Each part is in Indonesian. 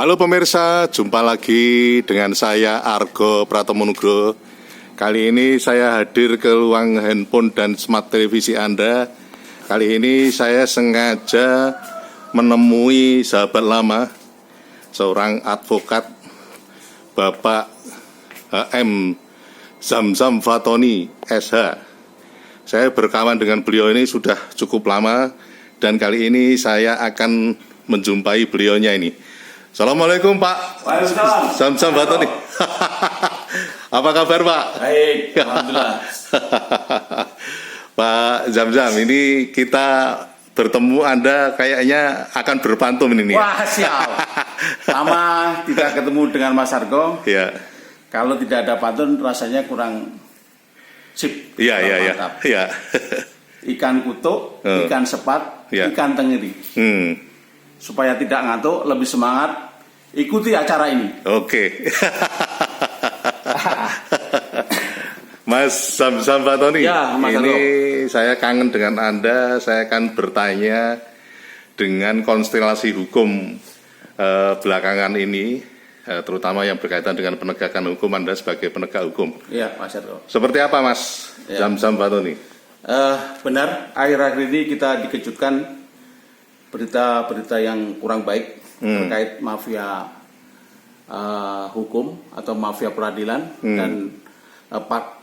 Halo pemirsa, jumpa lagi dengan saya Argo Pratomo Nugroho. Kali ini saya hadir ke ruang handphone dan smart televisi Anda. Kali ini saya sengaja menemui sahabat lama, seorang advokat, Bapak HM Zamzam Fatoni SH. Saya berkawan dengan beliau ini sudah cukup lama, dan kali ini saya akan menjumpai beliaunya ini. Assalamualaikum Pak. Waalaikumsalam. Zamzam Fatoni. Apa kabar Pak? Baik, alhamdulillah. Pak Zamzam, ini kita bertemu, Anda kayaknya akan berpantun ini. Wah, siap. Lama tidak ketemu dengan Mas Argo. Ya. Kalau tidak ada pantun rasanya kurang sip. Iya. Mantap. Ya. Ikan kutuk, ikan sepat, Ya. ikan tengiri. Supaya tidak ngantuk, lebih semangat, ikuti acara ini. Oke. Mas Zamzam Fatoni, Ya, Mas ini Argo. saya kangen dengan Anda. Saya akan bertanya dengan konstelasi hukum belakangan ini, terutama yang berkaitan dengan penegakan hukum. Anda sebagai penegak hukum, Iya, Mas Argo. seperti apa Mas Zamzam Fatoni? Benar, akhir-akhir ini kita dikejutkan berita-berita yang kurang baik terkait mafia hukum atau mafia peradilan dan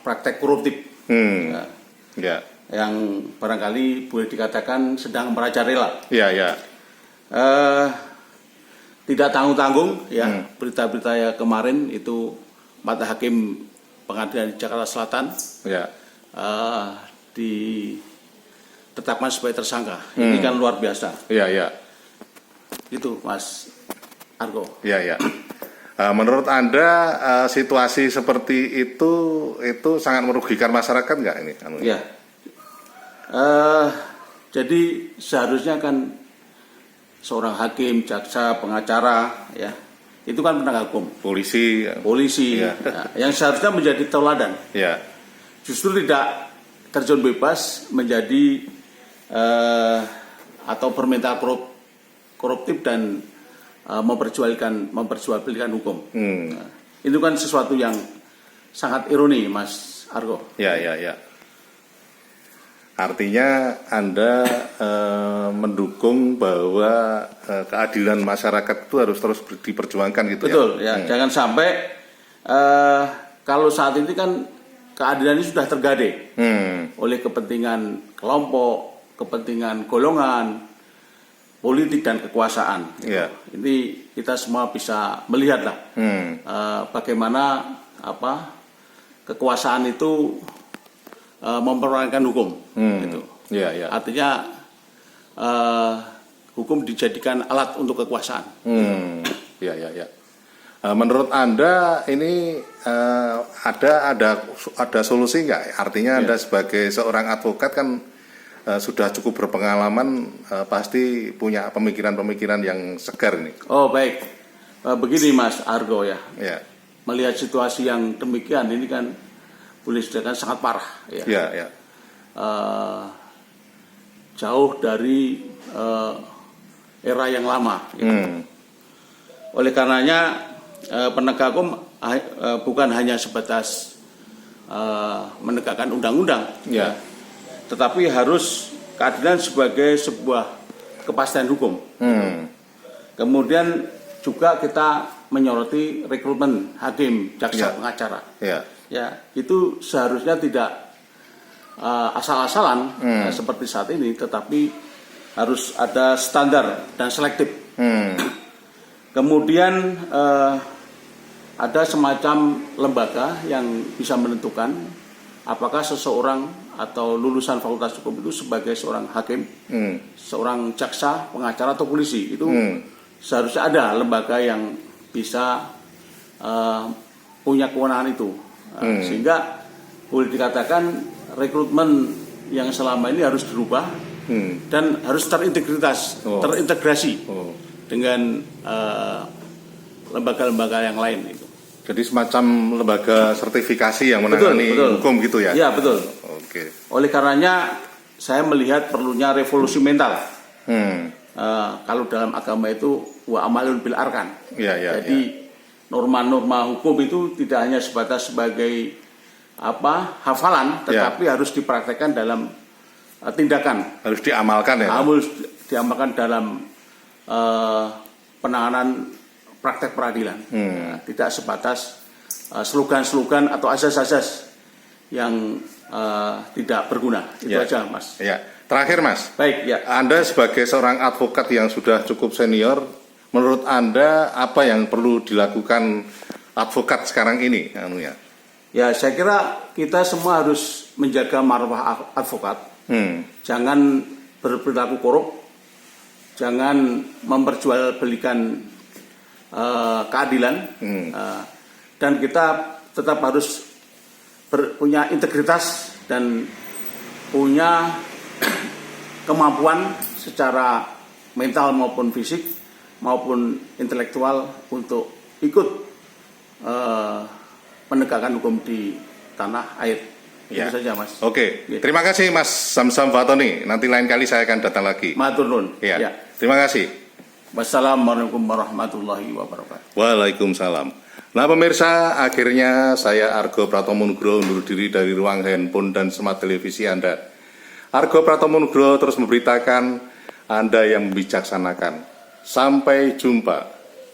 praktek koruptif Ya. yang barangkali boleh dikatakan sedang merajalela. Ya. Tidak tanggung-tanggung ya, berita-berita ya kemarin itu mata hakim pengadilan Jakarta Selatan Ya. ditetapkan sebagai tersangka. Ini kan luar biasa. Ya. Itu Mas Argo. Ya. Menurut Anda situasi seperti itu sangat merugikan masyarakat nggak ini? Ya. Jadi seharusnya kan seorang hakim, jaksa, pengacara, ya, itu kan penegak hukum, Polisi. ya, yang seharusnya menjadi tauladan. Ya. Justru tidak terjun bebas menjadi atau bermental koruptif dan memperjualbelikan hukum. Nah, itu kan sesuatu yang sangat ironi, Mas Argo. Ya. Artinya Anda mendukung bahwa keadilan masyarakat itu harus terus diperjuangkan gitu. Betul, ya. Jangan sampai kalau saat ini kan keadilan ini sudah tergade oleh kepentingan kelompok, kepentingan golongan, politik dan kekuasaan. Ya. Ini kita semua bisa melihatlah bagaimana kekuasaan itu mempermainkan hukum. Gitu. Ya. Artinya hukum dijadikan alat untuk kekuasaan. Ya. Menurut Anda ini ada solusi nggak? Artinya Anda sebagai seorang advokat kan sudah cukup berpengalaman, pasti punya pemikiran-pemikiran yang segar ini. Oh baik, begini Mas Argo ya. Ya. Melihat situasi yang demikian ini kan boleh dikatakan sangat parah. Ya. Ya. Jauh dari era yang lama. Gitu. Oleh karenanya penegak hukum bukan hanya sebatas menegakkan undang-undang, Ya. tetapi harus keadilan sebagai sebuah kepastian hukum. Kemudian juga kita menyoroti rekrutmen hakim, jaksa, pengacara. Ya, itu seharusnya tidak asal-asalan seperti saat ini, tetapi harus ada standar dan selektif. Kemudian ada semacam lembaga yang bisa menentukan apakah seseorang atau lulusan fakultas hukum itu sebagai seorang hakim, seorang jaksa, pengacara atau polisi. Itu seharusnya ada lembaga yang bisa punya kewenangan itu. Sehingga boleh dikatakan rekrutmen yang selama ini harus dirubah dan harus terintegrasi dengan lembaga-lembaga yang lain itu. Jadi semacam lembaga sertifikasi yang menangani hukum gitu ya? Iya, betul. Oke. Oleh karenanya saya melihat perlunya revolusi mental. Kalau dalam agama itu wa amalun bil arkan. Jadi norma-norma hukum itu tidak hanya sebatas sebagai hafalan, tetapi harus dipraktekkan dalam tindakan. Harus diamalkan ya. Harus diamalkan dalam penanganan praktek peradilan. Tidak sebatas slogan-slogan atau asas-asas yang tidak berguna. Itu aja, Mas. Ya. Terakhir, Mas. Baik, ya. Anda sebagai seorang advokat yang sudah cukup senior, menurut Anda apa yang perlu dilakukan advokat sekarang ini? Ya, saya kira kita semua harus menjaga marwah advokat. Jangan berperilaku korup, jangan memperjualbelikan keadilan, dan kita tetap harus punya integritas dan punya kemampuan secara mental maupun fisik maupun intelektual untuk ikut menegakkan hukum di tanah air. Itu saja, Mas. Oke. Terima kasih, Mas Samsam Fatoni. Nanti lain kali saya akan datang lagi. Matur nuwun. Ya. Terima kasih. Wassalamualaikum warahmatullahi wabarakatuh. Waalaikumsalam. Nah, pemirsa, akhirnya saya Argo Pratomo Nugroho undur diri dari ruang handphone dan smart televisi Anda. Argo Pratomo Nugroho terus memberitakan, Anda yang membijaksanakan. Sampai jumpa.